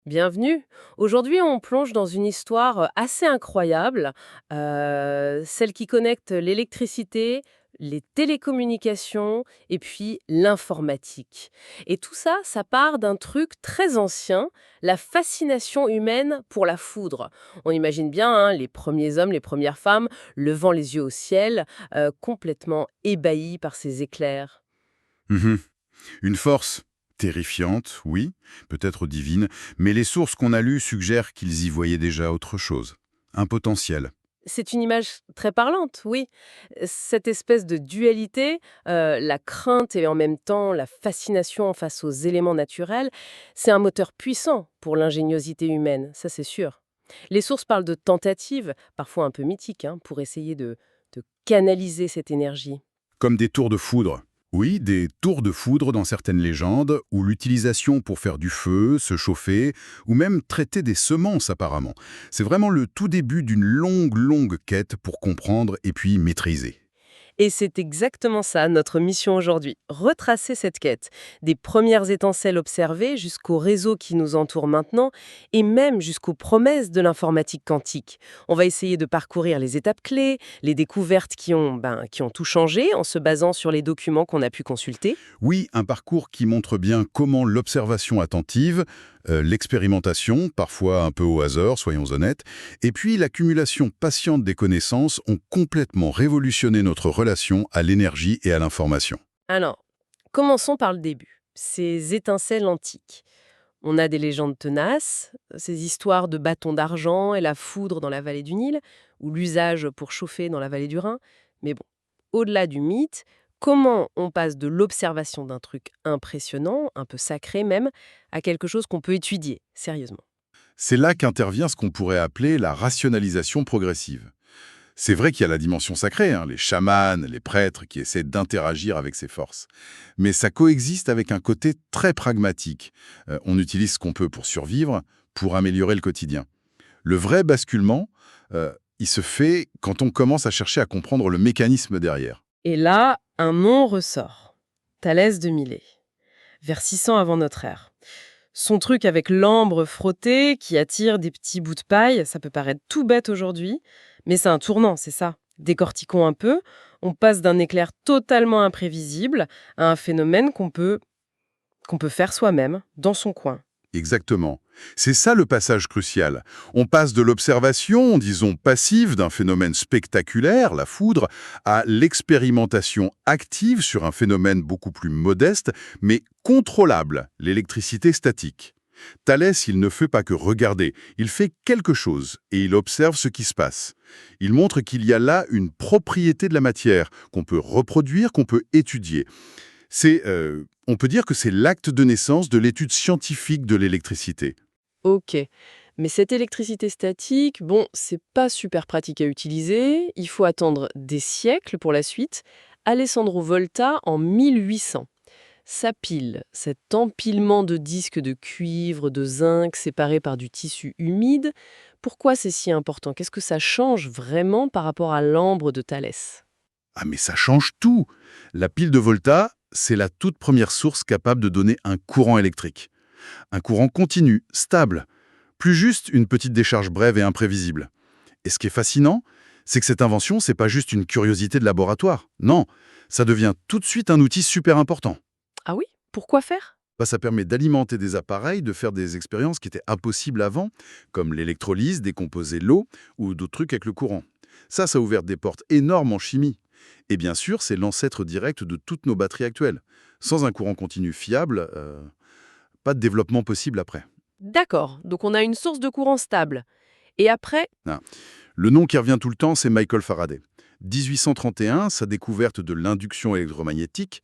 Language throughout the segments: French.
Bienvenue. Aujourd'hui, on plonge dans une histoire assez incroyable, celle qui connecte l'électricité, les télécommunications et puis l'informatique. Et tout ça, ça part d'un truc très ancien, la fascination humaine pour la foudre. On imagine bien les premiers hommes, les premières femmes, levant les yeux au ciel, complètement ébahis par ces éclairs. Mhm. Une force terrifiante, oui, peut-être divine, mais les sources qu'on a lues suggèrent qu'ils y voyaient déjà autre chose. Un potentiel. C'est une image très parlante, oui. Cette espèce de dualité, la crainte et en même temps la fascination face aux éléments naturels, c'est un moteur puissant pour l'ingéniosité humaine, ça c'est sûr. Les sources parlent de tentatives, parfois un peu mythiques, pour essayer de canaliser cette énergie. Comme des tours de foudre. Oui, des tours de foudre dans certaines légendes, ou l'utilisation pour faire du feu, se chauffer, ou même traiter des semences apparemment. C'est vraiment le tout début d'une longue quête pour comprendre et puis maîtriser. Et c'est exactement ça, notre mission aujourd'hui. Retracer cette quête, des premières étincelles observées jusqu'au réseau qui nous entoure maintenant, et même jusqu'aux promesses de l'informatique quantique. On va essayer de parcourir les étapes clés, les découvertes qui ont tout changé en se basant sur les documents qu'on a pu consulter. Oui, un parcours qui montre bien comment l'observation attentive, l'expérimentation, parfois un peu au hasard, soyons honnêtes, et puis l'accumulation patiente des connaissances ont complètement révolutionné notre relation à l'énergie et à l'information. Alors, commençons par le début. Ces étincelles antiques. On a des légendes tenaces, ces histoires de bâtons d'argent et la foudre dans la vallée du Nil, ou l'usage pour chauffer dans la vallée du Rhin. Mais bon, au-delà du mythe, comment on passe de l'observation d'un truc impressionnant, un peu sacré même, à quelque chose qu'on peut étudier, sérieusement. C'est là qu'intervient ce qu'on pourrait appeler la rationalisation progressive. C'est vrai qu'il y a la dimension sacrée, hein, les chamans, les prêtres qui essaient d'interagir avec ces forces. Mais ça coexiste avec un côté très pragmatique. On utilise ce qu'on peut pour survivre, pour améliorer le quotidien. Le vrai basculement, il se fait quand on commence à chercher à comprendre le mécanisme derrière. Et là, un nom ressort. Thalès de Milet, vers 600 avant notre ère. Son truc avec l'ambre frotté qui attire des petits bouts de paille, ça peut paraître tout bête aujourd'hui, mais c'est un tournant, c'est ça. Décortiquons un peu, on passe d'un éclair totalement imprévisible à un phénomène qu'on peut faire soi-même, dans son coin. Exactement. C'est ça le passage crucial. On passe de l'observation, disons passive, d'un phénomène spectaculaire, la foudre, à l'expérimentation active sur un phénomène beaucoup plus modeste, mais contrôlable, l'électricité statique. Thalès, il ne fait pas que regarder, il fait quelque chose et il observe ce qui se passe. Il montre qu'il y a là une propriété de la matière qu'on peut reproduire, qu'on peut étudier. On peut dire que c'est l'acte de naissance de l'étude scientifique de l'électricité. Ok, mais cette électricité statique, bon, c'est pas super pratique à utiliser, il faut attendre des siècles pour la suite. Alessandro Volta en 1800. Sa pile, cet empilement de disques de cuivre, de zinc séparés par du tissu humide, pourquoi c'est si important? Qu'est-ce que ça change vraiment par rapport à l'ambre de Thalès? Ah mais ça change tout. La pile de Volta, c'est la toute première source capable de donner un courant électrique. Un courant continu, stable, plus juste une petite décharge brève et imprévisible. Et ce qui est fascinant, c'est que cette invention, c'est pas juste une curiosité de laboratoire. Non, ça devient tout de suite un outil super important. Ah oui? Pourquoi faire? Bah, ça permet d'alimenter des appareils, de faire des expériences qui étaient impossibles avant, comme l'électrolyse, décomposer l'eau ou d'autres trucs avec le courant. Ça a ouvert des portes énormes en chimie. Et bien sûr, c'est l'ancêtre direct de toutes nos batteries actuelles. Sans un courant continu fiable, pas de développement possible après. D'accord, donc on a une source de courant stable. Et après, Ah. Le nom qui revient tout le temps, c'est Michael Faraday. 1831, sa découverte de l'induction électromagnétique,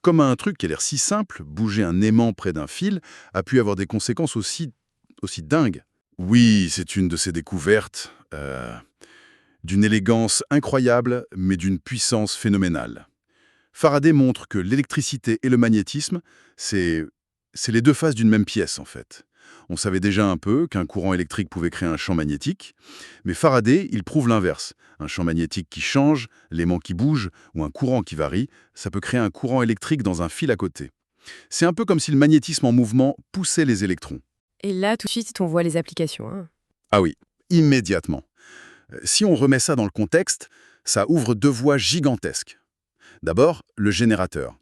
comme un truc qui a l'air si simple, bouger un aimant près d'un fil, a pu avoir des conséquences aussi dingues. Oui, c'est une de ces découvertes, d'une élégance incroyable, mais d'une puissance phénoménale. Faraday montre que l'électricité et le magnétisme, c'est les deux faces d'une même pièce, en fait. On savait déjà un peu qu'un courant électrique pouvait créer un champ magnétique, mais Faraday, il prouve l'inverse. Un champ magnétique qui change, l'aimant qui bouge, ou un courant qui varie, ça peut créer un courant électrique dans un fil à côté. C'est un peu comme si le magnétisme en mouvement poussait les électrons. Et là, tout de suite, on voit les applications, hein. Ah oui, immédiatement. Si on remet ça dans le contexte, ça ouvre deux voies gigantesques. D'abord, le générateur.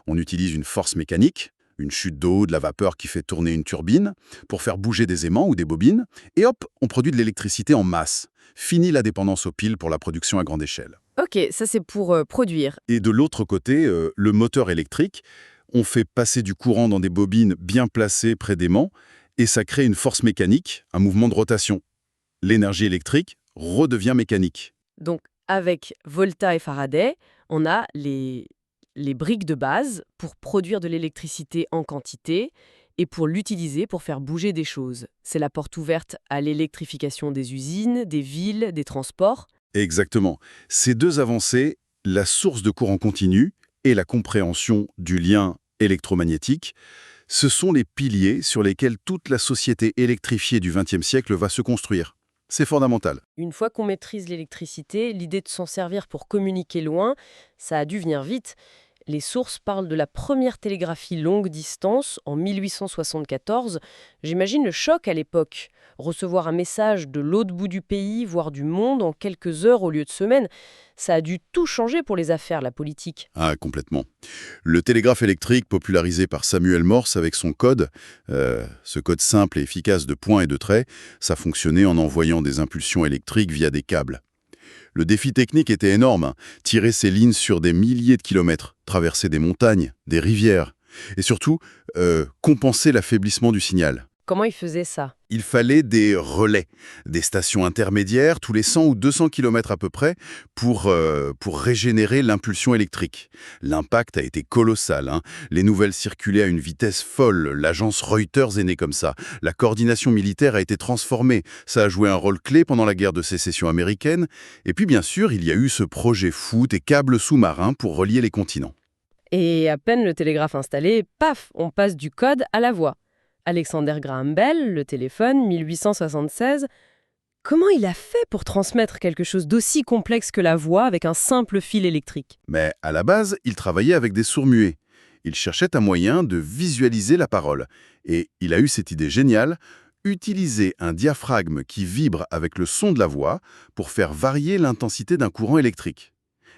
On utilise une force mécanique, une chute d'eau, de la vapeur qui fait tourner une turbine, pour faire bouger des aimants ou des bobines, et hop, on produit de l'électricité en masse. Fini la dépendance aux piles pour la production à grande échelle. Ok, ça c'est pour produire. Et de l'autre côté, le moteur électrique, on fait passer du courant dans des bobines bien placées près d'aimants, et ça crée une force mécanique, un mouvement de rotation. L'énergie électrique redevient mécanique. Donc, avec Volta et Faraday, on a les briques de base pour produire de l'électricité en quantité et pour l'utiliser pour faire bouger des choses. C'est la porte ouverte à l'électrification des usines, des villes, des transports. Exactement. Ces deux avancées, la source de courant continu et la compréhension du lien électromagnétique, ce sont les piliers sur lesquels toute la société électrifiée du XXe siècle va se construire. C'est fondamental. Une fois qu'on maîtrise l'électricité, l'idée de s'en servir pour communiquer loin, ça a dû venir vite. Les sources parlent de la première télégraphie longue distance en 1874. J'imagine le choc à l'époque. Recevoir un message de l'autre bout du pays, voire du monde, en quelques heures au lieu de semaines, ça a dû tout changer pour les affaires, la politique. Ah, complètement. Le télégraphe électrique popularisé par Samuel Morse avec son code, ce code simple et efficace de points et de traits, ça fonctionnait en envoyant des impulsions électriques via des câbles. Le défi technique était énorme, hein. Tirer ces lignes sur des milliers de kilomètres, traverser des montagnes, des rivières, et surtout, compenser l'affaiblissement du signal. Comment ils faisaient ça? Il fallait des relais, des stations intermédiaires tous les 100 ou 200 km à peu près pour régénérer l'impulsion électrique. L'impact a été colossal, hein. Les nouvelles circulaient à une vitesse folle. L'agence Reuters est née comme ça. La coordination militaire a été transformée. Ça a joué un rôle clé pendant la guerre de sécession américaine. Et puis bien sûr, il y a eu ce projet fou des câbles sous-marins pour relier les continents. Et à peine le télégraphe installé, paf, on passe du code à la voix. Alexander Graham Bell, le téléphone, 1876. Comment il a fait pour transmettre quelque chose d'aussi complexe que la voix avec un simple fil électrique? Mais à la base, il travaillait avec des sourds-muets. Il cherchait un moyen de visualiser la parole. Et il a eu cette idée géniale, utiliser un diaphragme qui vibre avec le son de la voix pour faire varier l'intensité d'un courant électrique.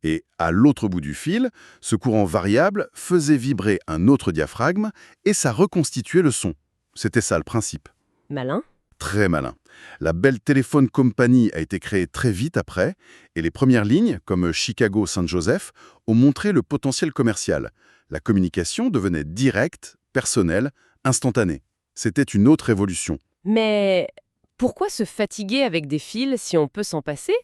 Et à l'autre bout du fil, ce courant variable faisait vibrer un autre diaphragme et ça reconstituait le son. C'était ça le principe. Malin. Très malin. La Bell Telephone Company a été créée très vite après, et les premières lignes, comme Chicago-Saint Joseph, ont montré le potentiel commercial. La communication devenait directe, personnelle, instantanée. C'était une autre révolution. Mais pourquoi se fatiguer avec des fils si on peut s'en passer?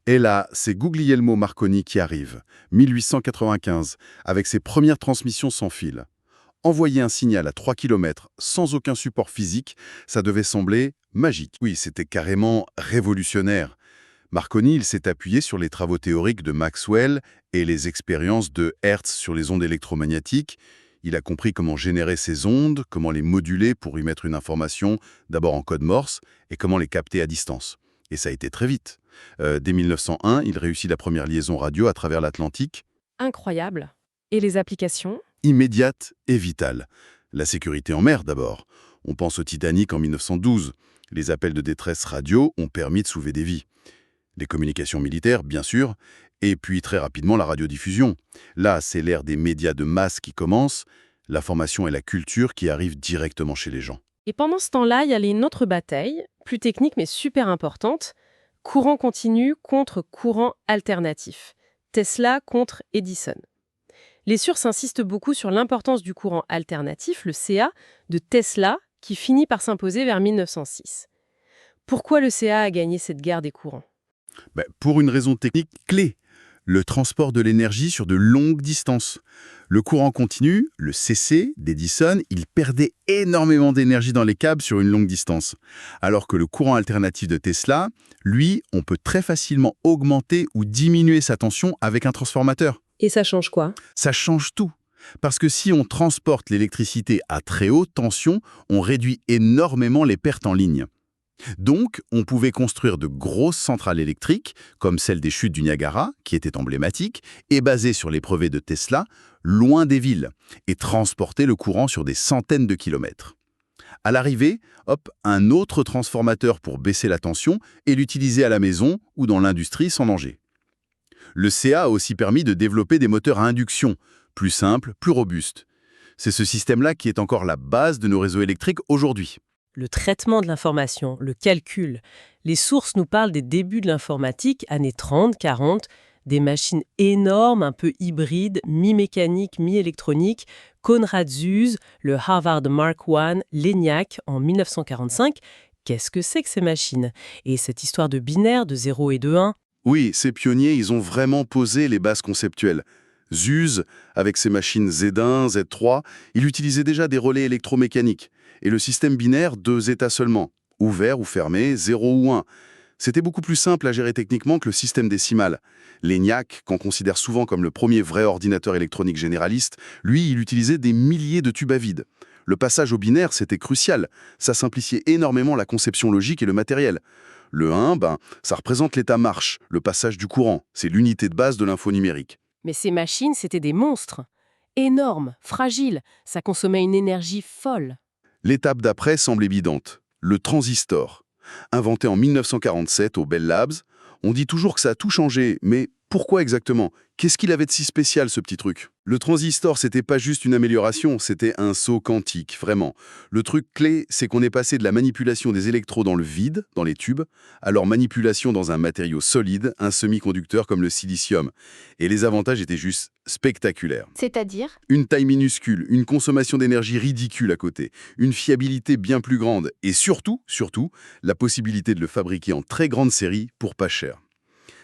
Et là, c'est Guglielmo Marconi qui arrive, 1895, avec ses premières transmissions sans fil. Envoyer un signal à 3 km sans aucun support physique, ça devait sembler magique. Oui, c'était carrément révolutionnaire. Marconi, il s'est appuyé sur les travaux théoriques de Maxwell et les expériences de Hertz sur les ondes électromagnétiques. Il a compris comment générer ces ondes, comment les moduler pour y mettre une information, d'abord en code Morse, et comment les capter à distance. Et ça a été très vite. Dès 1901, il réussit la première liaison radio à travers l'Atlantique. Incroyable. Et les applications? Immédiate et vitale. La sécurité en mer d'abord. On pense au Titanic en 1912. Les appels de détresse radio ont permis de sauver des vies. Les communications militaires, bien sûr, et puis très rapidement la radiodiffusion. Là, c'est l'ère des médias de masse qui commence, l'information et la culture qui arrivent directement chez les gens. Et pendant ce temps-là, il y a une autre bataille, plus technique mais super importante. Courant continu contre courant alternatif. Tesla contre Edison. Les sources insistent beaucoup sur l'importance du courant alternatif, le CA, de Tesla, qui finit par s'imposer vers 1906. Pourquoi le CA a gagné cette guerre des courants? Pour une raison technique clé, le transport de l'énergie sur de longues distances. Le courant continu, le CC d'Edison, il perdait énormément d'énergie dans les câbles sur une longue distance. Alors que le courant alternatif de Tesla, lui, on peut très facilement augmenter ou diminuer sa tension avec un transformateur. Et ça change quoi? Ça change tout. Parce que si on transporte l'électricité à très haute tension, on réduit énormément les pertes en ligne. Donc, on pouvait construire de grosses centrales électriques, comme celle des chutes du Niagara, qui était emblématique, et basée sur les brevets de Tesla, loin des villes, et transporter le courant sur des centaines de kilomètres. À l'arrivée, hop, un autre transformateur pour baisser la tension et l'utiliser à la maison ou dans l'industrie sans danger. Le CA a aussi permis de développer des moteurs à induction, plus simples, plus robustes. C'est ce système-là qui est encore la base de nos réseaux électriques aujourd'hui. Le traitement de l'information, le calcul. Les sources nous parlent des débuts de l'informatique, années 30, 40, des machines énormes, un peu hybrides, mi-mécaniques, mi-électroniques, Konrad Zuse, le Harvard Mark I, l'ENIAC en 1945. Qu'est-ce que c'est que ces machines? Et cette histoire de binaire, de 0 et de 1? Oui, ces pionniers, ils ont vraiment posé les bases conceptuelles. Zuse, avec ses machines Z1, Z3, il utilisait déjà des relais électromécaniques. Et le système binaire, 2 états seulement, ouvert ou fermé, 0 ou 1. C'était beaucoup plus simple à gérer techniquement que le système décimal. L'ENIAC, qu'on considère souvent comme le premier vrai ordinateur électronique généraliste, lui, il utilisait des milliers de tubes à vide. Le passage au binaire, c'était crucial. Ça simplifiait énormément la conception logique et le matériel. Le 1, ça représente l'état marche, le passage du courant. C'est l'unité de base de l'info numérique. Mais ces machines, c'était des monstres. Énormes, fragiles, ça consommait une énergie folle. L'étape d'après semble évidente. Le transistor. Inventé en 1947 au Bell Labs, on dit toujours que ça a tout changé, mais pourquoi exactement? Qu'est-ce qu'il avait de si spécial, ce petit truc? Le transistor, c'était pas juste une amélioration, c'était un saut quantique, vraiment. Le truc clé, c'est qu'on est passé de la manipulation des électrons dans le vide, dans les tubes, à leur manipulation dans un matériau solide, un semi-conducteur comme le silicium. Et les avantages étaient juste spectaculaires. C'est-à-dire? Une taille minuscule, une consommation d'énergie ridicule à côté, une fiabilité bien plus grande et surtout, la possibilité de le fabriquer en très grande série pour pas cher.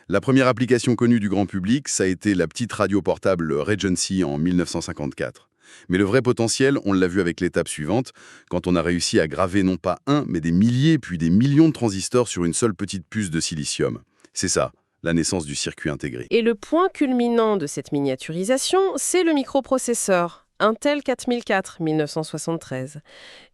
La première application connue du grand public, ça a été la petite radio portable Regency en 1954. Mais le vrai potentiel, on l'a vu avec l'étape suivante, quand on a réussi à graver non pas un, mais des milliers puis des millions de transistors sur une seule petite puce de silicium. C'est ça, la naissance du circuit intégré. Et le point culminant de cette miniaturisation, c'est le microprocesseur. Intel 4004, 1973.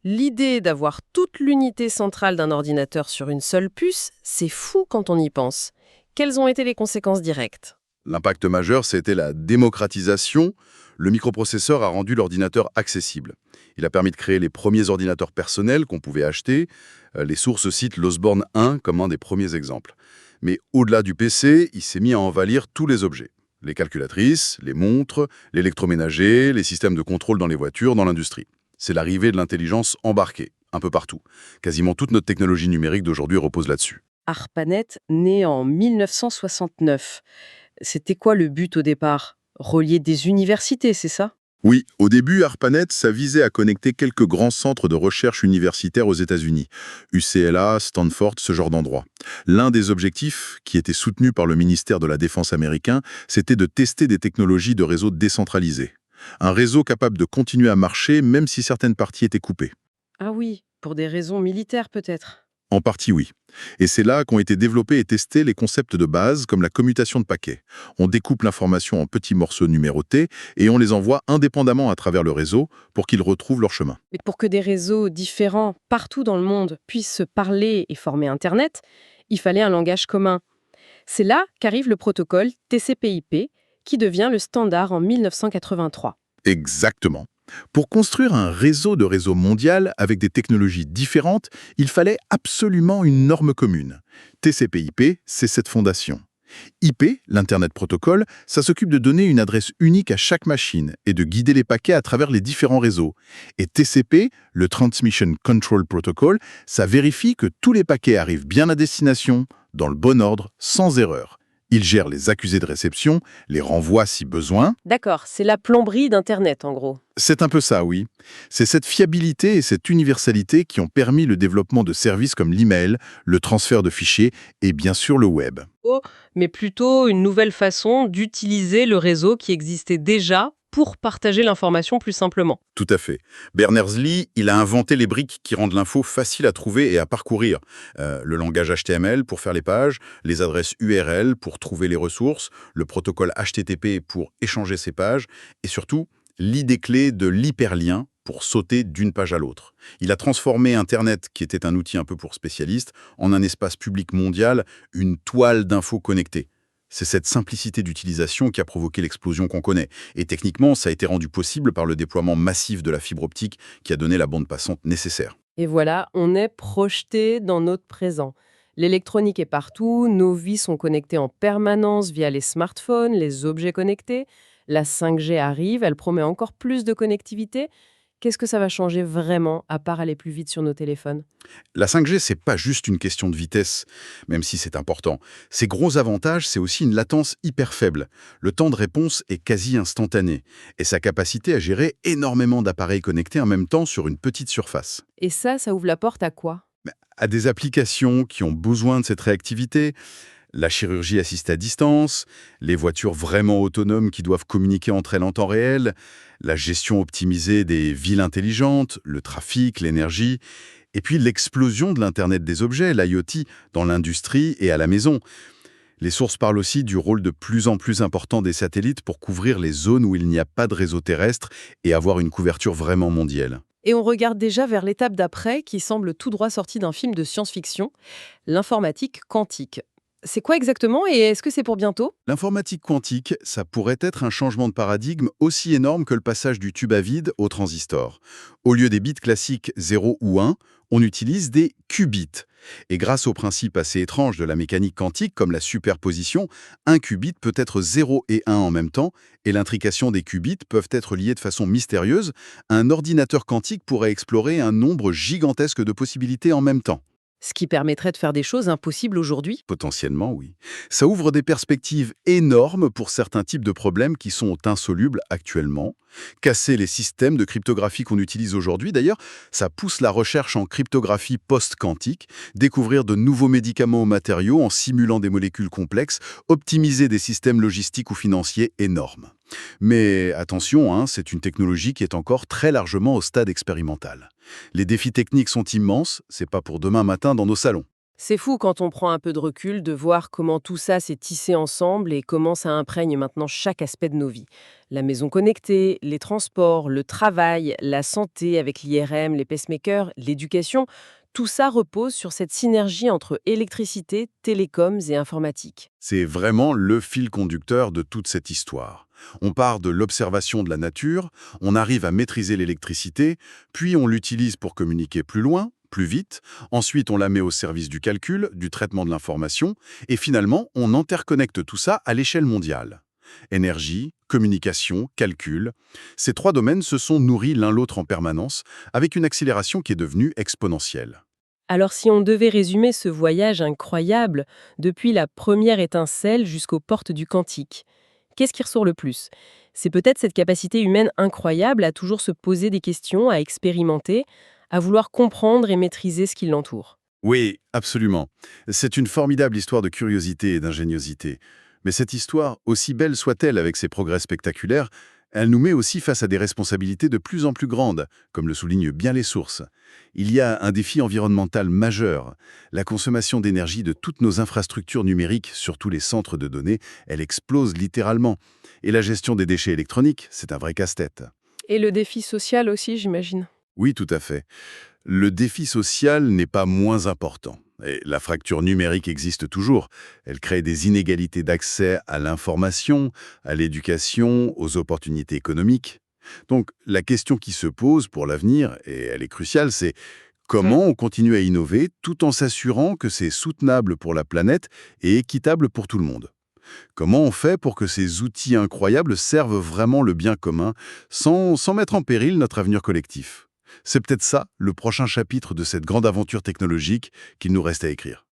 L'idée d'avoir toute l'unité centrale d'un ordinateur sur une seule puce, c'est fou quand on y pense. Quelles ont été les conséquences directes? L'impact majeur, c'était la démocratisation. Le microprocesseur a rendu l'ordinateur accessible. Il a permis de créer les premiers ordinateurs personnels qu'on pouvait acheter. Les sources citent l'Osborne 1 comme un des premiers exemples. Mais au-delà du PC, il s'est mis à envahir tous les objets. Les calculatrices, les montres, l'électroménager, les systèmes de contrôle dans les voitures, dans l'industrie. C'est l'arrivée de l'intelligence embarquée, un peu partout. Quasiment toute notre technologie numérique d'aujourd'hui repose là-dessus. ARPANET, né en 1969. C'était quoi le but au départ? Relier des universités, c'est ça? Oui, au début, ARPANET, ça visait à connecter quelques grands centres de recherche universitaires aux États-Unis. UCLA, Stanford, ce genre d'endroits. L'un des objectifs, qui était soutenu par le ministère de la Défense américain, c'était de tester des technologies de réseau décentralisées. Un réseau capable de continuer à marcher même si certaines parties étaient coupées. Ah oui, pour des raisons militaires peut-être. En partie, oui. Et c'est là qu'ont été développés et testés les concepts de base comme la commutation de paquets. On découpe l'information en petits morceaux numérotés et on les envoie indépendamment à travers le réseau pour qu'ils retrouvent leur chemin. Mais pour que des réseaux différents partout dans le monde puissent se parler et former Internet, il fallait un langage commun. C'est là qu'arrive le protocole TCP/IP qui devient le standard en 1983. Exactement. Pour construire un réseau mondial avec des technologies différentes, il fallait absolument une norme commune. TCP/IP, c'est cette fondation. IP, l'Internet Protocol, ça s'occupe de donner une adresse unique à chaque machine et de guider les paquets à travers les différents réseaux. Et TCP, le Transmission Control Protocol, ça vérifie que tous les paquets arrivent bien à destination, dans le bon ordre, sans erreur. Il gère les accusés de réception, les renvoie si besoin. D'accord, c'est la plomberie d'Internet en gros. C'est un peu ça, oui. C'est cette fiabilité et cette universalité qui ont permis le développement de services comme l'email, le transfert de fichiers et bien sûr le web. Mais plutôt une nouvelle façon d'utiliser le réseau qui existait déjà pour partager l'information plus simplement. Tout à fait. Berners-Lee, il a inventé les briques qui rendent l'info facile à trouver et à parcourir. Le langage HTML pour faire les pages, les adresses URL pour trouver les ressources, le protocole HTTP pour échanger ces pages, et surtout, l'idée clé de l'hyperlien pour sauter d'une page à l'autre. Il a transformé Internet, qui était un outil un peu pour spécialistes, en un espace public mondial, une toile d'infos connectée. C'est cette simplicité d'utilisation qui a provoqué l'explosion qu'on connaît. Et techniquement, ça a été rendu possible par le déploiement massif de la fibre optique qui a donné la bande passante nécessaire. Et voilà, on est projeté dans notre présent. L'électronique est partout, nos vies sont connectées en permanence via les smartphones, les objets connectés. La 5G arrive, elle promet encore plus de connectivité. Qu'est-ce que ça va changer vraiment, à part aller plus vite sur nos téléphones? La 5G, c'est pas juste une question de vitesse, même si c'est important. Ses gros avantages, c'est aussi une latence hyper faible. Le temps de réponse est quasi instantané. Et sa capacité à gérer énormément d'appareils connectés en même temps sur une petite surface. Et ça ouvre la porte à quoi? À des applications qui ont besoin de cette réactivité, la chirurgie assistée à distance, les voitures vraiment autonomes qui doivent communiquer entre elles en temps réel, la gestion optimisée des villes intelligentes, le trafic, l'énergie, et puis l'explosion de l'Internet des objets, l'IoT, dans l'industrie et à la maison. Les sources parlent aussi du rôle de plus en plus important des satellites pour couvrir les zones où il n'y a pas de réseau terrestre et avoir une couverture vraiment mondiale. Et on regarde déjà vers l'étape d'après, qui semble tout droit sortie d'un film de science-fiction, l'informatique quantique. C'est quoi exactement et est-ce que c'est pour bientôt? L'informatique quantique, ça pourrait être un changement de paradigme aussi énorme que le passage du tube à vide au transistor. Au lieu des bits classiques 0 ou 1, on utilise des qubits. Et grâce au principe assez étrange de la mécanique quantique, comme la superposition, un qubit peut être 0 et 1 en même temps, et l'intrication des qubits peuvent être liées de façon mystérieuse. Un ordinateur quantique pourrait explorer un nombre gigantesque de possibilités en même temps. Ce qui permettrait de faire des choses impossibles aujourd'hui? Potentiellement, oui. Ça ouvre des perspectives énormes pour certains types de problèmes qui sont insolubles actuellement. Casser les systèmes de cryptographie qu'on utilise aujourd'hui, d'ailleurs, ça pousse la recherche en cryptographie post-quantique, découvrir de nouveaux médicaments ou matériaux en simulant des molécules complexes, optimiser des systèmes logistiques ou financiers énormes. Mais attention, hein, c'est une technologie qui est encore très largement au stade expérimental. Les défis techniques sont immenses, c'est pas pour demain matin dans nos salons. C'est fou quand on prend un peu de recul de voir comment tout ça s'est tissé ensemble et comment ça imprègne maintenant chaque aspect de nos vies. La maison connectée, les transports, le travail, la santé avec l'IRM, les pacemakers, l'éducation, tout ça repose sur cette synergie entre électricité, télécoms et informatique. C'est vraiment le fil conducteur de toute cette histoire. On part de l'observation de la nature, on arrive à maîtriser l'électricité, puis on l'utilise pour communiquer plus loin, plus vite, ensuite on la met au service du calcul, du traitement de l'information, et finalement on interconnecte tout ça à l'échelle mondiale. Énergie, communication, calcul, ces trois domaines se sont nourris l'un l'autre en permanence, avec une accélération qui est devenue exponentielle. Alors si on devait résumer ce voyage incroyable, depuis la première étincelle jusqu'aux portes du quantique, qu'est-ce qui ressort le plus? C'est peut-être cette capacité humaine incroyable à toujours se poser des questions, à expérimenter, à vouloir comprendre et maîtriser ce qui l'entoure. Oui, absolument. C'est une formidable histoire de curiosité et d'ingéniosité. Mais cette histoire, aussi belle soit-elle avec ses progrès spectaculaires, elle nous met aussi face à des responsabilités de plus en plus grandes, comme le soulignent bien les sources. Il y a un défi environnemental majeur. La consommation d'énergie de toutes nos infrastructures numériques, surtout les centres de données, elle explose littéralement. Et la gestion des déchets électroniques, c'est un vrai casse-tête. Et le défi social aussi, j'imagine. Oui, tout à fait. Le défi social n'est pas moins important. Et la fracture numérique existe toujours. Elle crée des inégalités d'accès à l'information, à l'éducation, aux opportunités économiques. Donc, la question qui se pose pour l'avenir, et elle est cruciale, c'est Mhm. comment on continue à innover tout en s'assurant que c'est soutenable pour la planète et équitable pour tout le monde. Comment on fait pour que ces outils incroyables servent vraiment le bien commun sans mettre en péril notre avenir collectif? C'est peut-être ça, le prochain chapitre de cette grande aventure technologique qu'il nous reste à écrire.